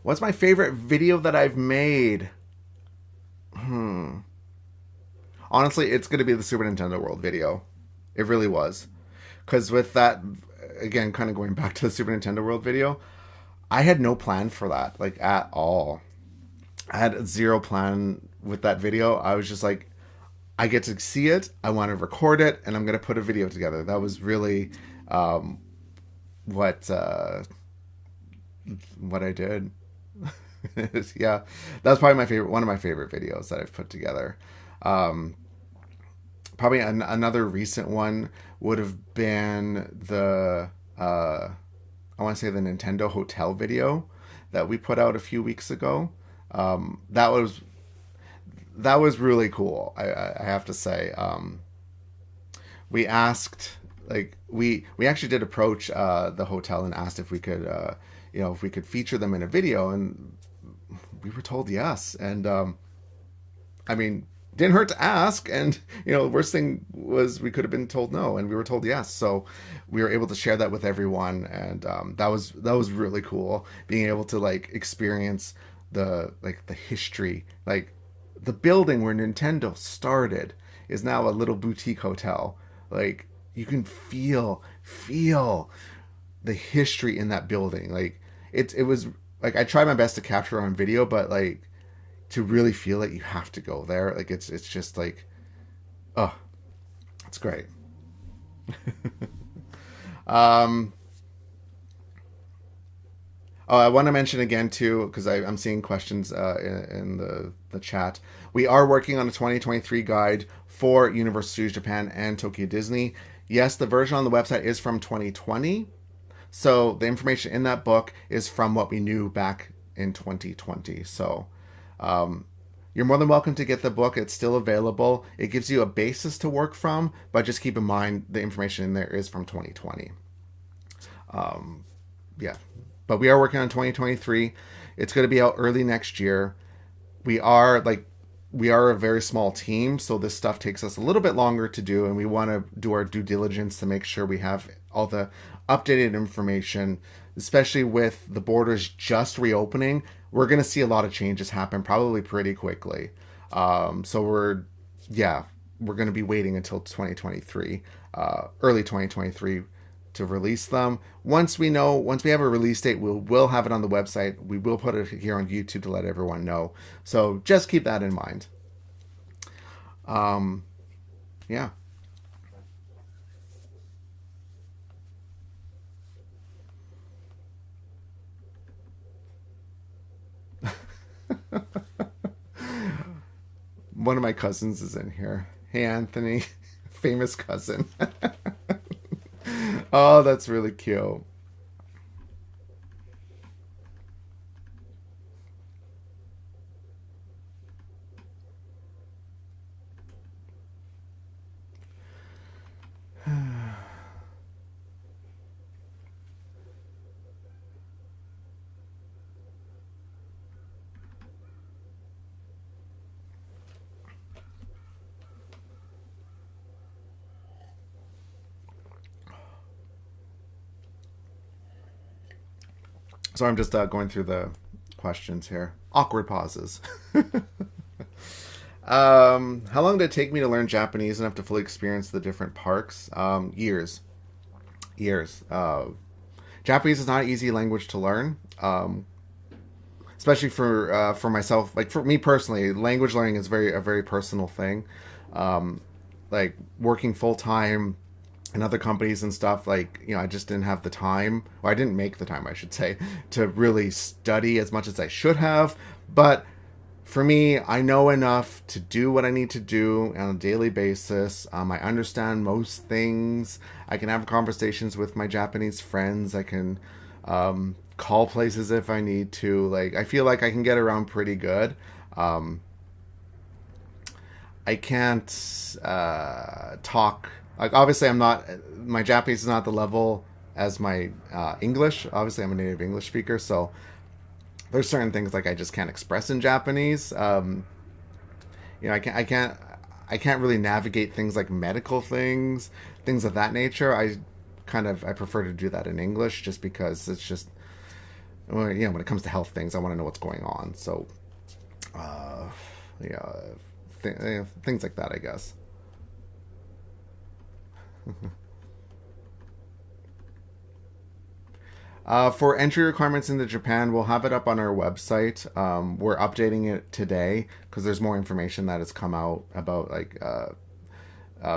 What's my favorite video that I've made? Hmm. Honestly, it's going to be the Super Nintendo World video. It really was. Because with that, again, kind of going back to the Super Nintendo World video, I had no plan for that, like at all. I had zero plan with that video. I was just like, I get to see it, I want to record it, and I'm going to put a video together. That was really um, what what I did. Yeah, that's probably my favorite, one of my favorite videos that I've put together. Um, Probably another recent one would have been the I want to say the Nintendo Hotel video that we put out a few weeks ago. That was really cool. I have to say. We asked like we actually did approach the hotel and asked if we could if we could feature them in a video, and we were told yes. And I mean, didn't hurt to ask. And the worst thing was we could have been told no, and we were told yes. So we were able to share that with everyone, and that was really cool, being able to like experience the history, like the building where Nintendo started is now a little boutique hotel. Like you can feel the history in that building. Like it was like I tried my best to capture it on video, but like to really feel it, you have to go there. Like it's just like, oh, it's great. um, oh, I want to mention again too, because I'm seeing questions in the chat. We are working on a 2023 guide for Universal Studios Japan and Tokyo Disney. Yes, the version on the website is from 2020. So the information in that book is from what we knew back in 2020. So you're more than welcome to get the book. It's still available. It gives you a basis to work from, but just keep in mind the information in there is from 2020. Yeah, but we are working on 2023. It's going to be out early next year. We are a very small team, so this stuff takes us a little bit longer to do, and we want to do our due diligence to make sure we have all the updated information, especially with the borders just reopening. We're going to see a lot of changes happen probably pretty quickly. So we're we're going to be waiting until 2023, early 2023, to release them. Once we know, once we have a release date, we'll have it on the website. We will put it here on YouTube to let everyone know. So just keep that in mind. Um, yeah. One of my cousins is in here. Hey, Anthony, famous cousin. Oh, that's really cute. So I'm just going through the questions here. Awkward pauses. How long did it take me to learn Japanese enough to fully experience the different parks? Years. Years. Japanese is not an easy language to learn, especially for myself. Like for me personally, language learning is a very personal thing. Um, like working full time in other companies and stuff, like, I just didn't have the time, or I didn't make the time, I should say, to really study as much as I should have. But for me, I know enough to do what I need to do on a daily basis. I understand most things. I can have conversations with my Japanese friends. I can call places if I need to. Like, I feel like I can get around pretty good. Um, I can't talk. Like, obviously, I'm not. My Japanese is not the level as my English. Obviously, I'm a native English speaker, so there's certain things like I just can't express in Japanese. I can't really navigate things like medical things, things of that nature. I prefer to do that in English, just because it's just, well, when it comes to health things, I want to know what's going on. So, uh, yeah, things like that, I guess. For entry requirements into Japan, we'll have it up on our website. We're updating it today because there's more information that has come out about, like,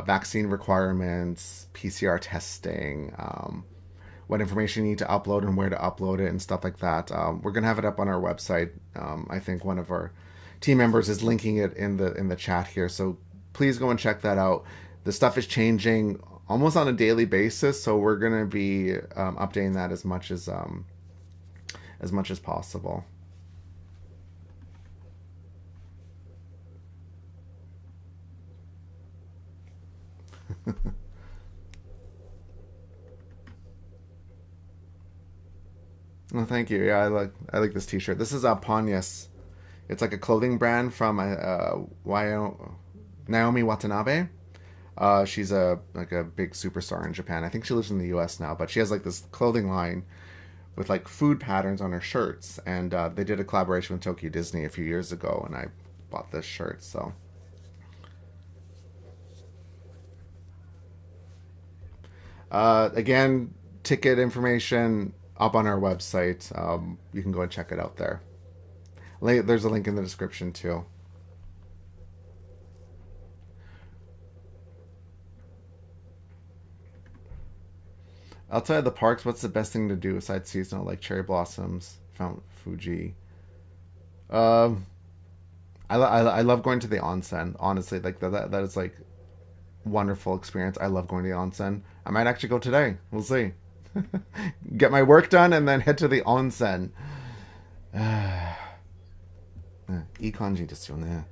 vaccine requirements, PCR testing, what information you need to upload and where to upload it and stuff like that. We're gonna have it up on our website. I think one of our team members is linking it in the chat here, so please go and check that out. The stuff is changing almost on a daily basis, so we're gonna be updating that as much as possible. Well, thank you. Yeah, I like this T-shirt. This is Panyas. It's like a clothing brand from Naomi Watanabe. She's a big superstar in Japan. I think she lives in the U.S. now, but she has like this clothing line with like food patterns on her shirts, and they did a collaboration with Tokyo Disney a few years ago, and I bought this shirt. So, again, ticket information up on our website. You can go and check it out there. There's a link in the description too. Outside of the parks, what's the best thing to do besides seasonal, like cherry blossoms, Mount Fuji? Um, I love going to the onsen. Honestly, like that is like wonderful experience. I love going to the onsen. I might actually go today. We'll see. Get my work done and then head to the onsen. いい感じですよね。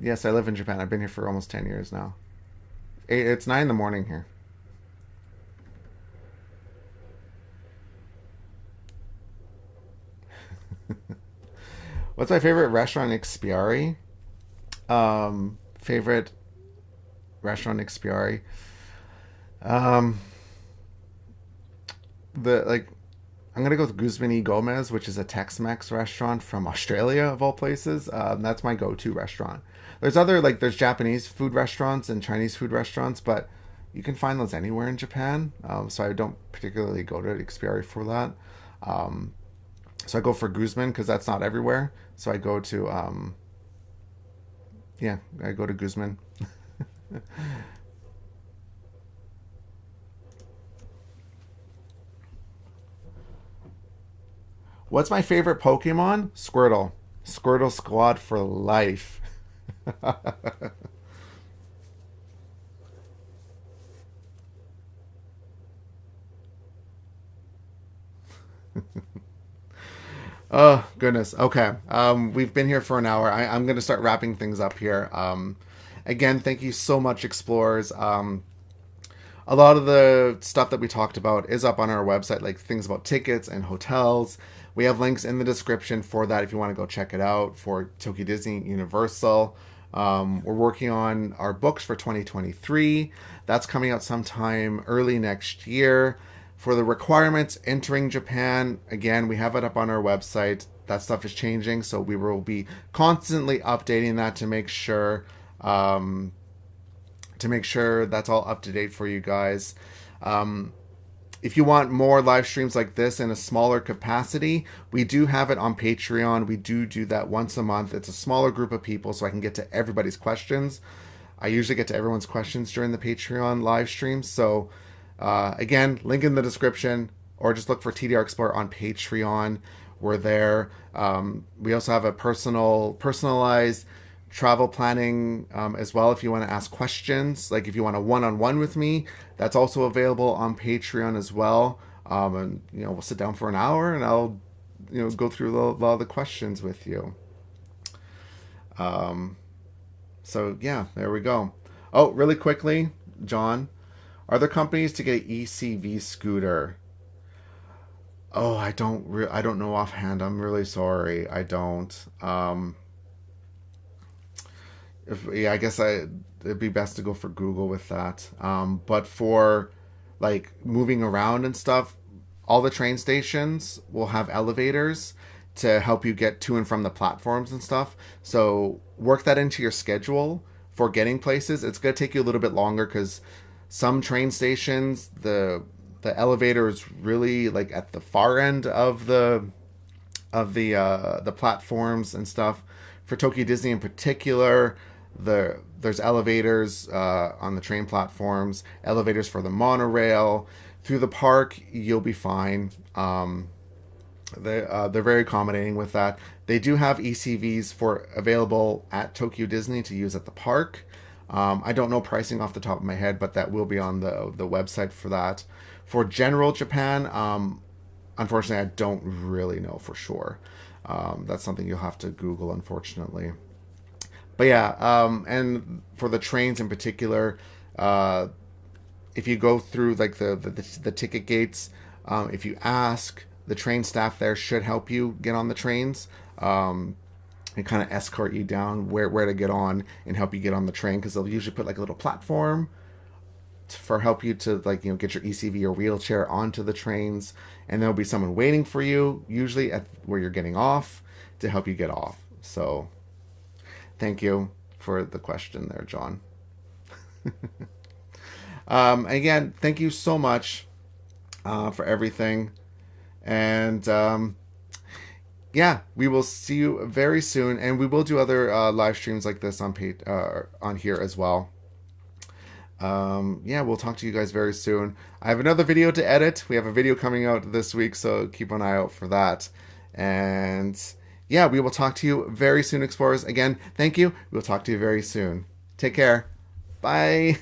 Yes, I live in Japan. I've been here for almost 10 years now. It's 9 in the morning here. What's my favorite restaurant in Expiari? Favorite restaurant in Expiari? Um, the like I'm gonna go with Guzman y Gomez, which is a Tex-Mex restaurant from Australia of all places. That's my go-to restaurant. There's other there's Japanese food restaurants and Chinese food restaurants, but you can find those anywhere in Japan. So I don't particularly go to Expiari for that. Um, so I go for Guzman because that's not everywhere. So I go to yeah, I go to Guzman. What's my favorite Pokemon? Squirtle. Squirtle Squad for life. Oh goodness. Okay. We've been here for an hour. I'm going to start wrapping things up here. Again, thank you so much, explorers. A lot of the stuff that we talked about is up on our website, like things about tickets and hotels. We have links in the description for that if you want to go check it out for Tokyo Disney Universal. We're working on our books for 2023. That's coming out sometime early next year. For the requirements entering Japan, again, we have it up on our website. That stuff is changing, so we will be constantly updating that um, to make sure that's all up to date for you guys. Um, if you want more live streams like this in a smaller capacity, we do have it on Patreon. We do that once a month. It's a smaller group of people, so I can get to everybody's questions. I usually get to everyone's questions during the Patreon live streams. So, again, link in the description, or just look for TDRExplorer on Patreon. We're there. We also have a personalized travel planning as well if you want to ask questions, like if you want a one-on-one with me, that's also available on Patreon as well. And we'll sit down for an hour and I'll go through a lot of the questions with you. um, so yeah, there we go. Oh, really quickly, John, are there companies to get an ECV scooter? Oh, I don't know offhand. I'm really sorry, I don't. Yeah, I guess it'd be best to go for Google with that. But for like moving around and stuff, all the train stations will have elevators to help you get to and from the platforms and stuff. So work that into your schedule for getting places. It's gonna take you a little bit longer because some train stations, the elevator is really like at the far end of the platforms and stuff. For Tokyo Disney in particular, there's elevators on the train platforms, elevators for the monorail. Through the park, you'll be fine. They're very accommodating with that. They do have ECVs for available at Tokyo Disney to use at the park. I don't know pricing off the top of my head, but that will be on the website for that. For general Japan, unfortunately, I don't really know for sure. That's something you'll have to Google, unfortunately. But yeah, and for the trains in particular, uh, if you go through like the ticket gates, if you ask, the train staff there should help you get on the trains, and kind of escort you down where to get on and help you get on the train, because they'll usually put like a little platform for help you to get your ECV or wheelchair onto the trains, and there'll be someone waiting for you usually at where you're getting off to help you get off. So thank you for the question there, John. Again, thank you so much for everything. And yeah, we will see you very soon. And we will do other live streams like this on here as well. Yeah, we'll talk to you guys very soon. I have another video to edit. We have a video coming out this week, so keep an eye out for that. And yeah, we will talk to you very soon, explorers. Again, thank you. We'll talk to you very soon. Take care. Bye.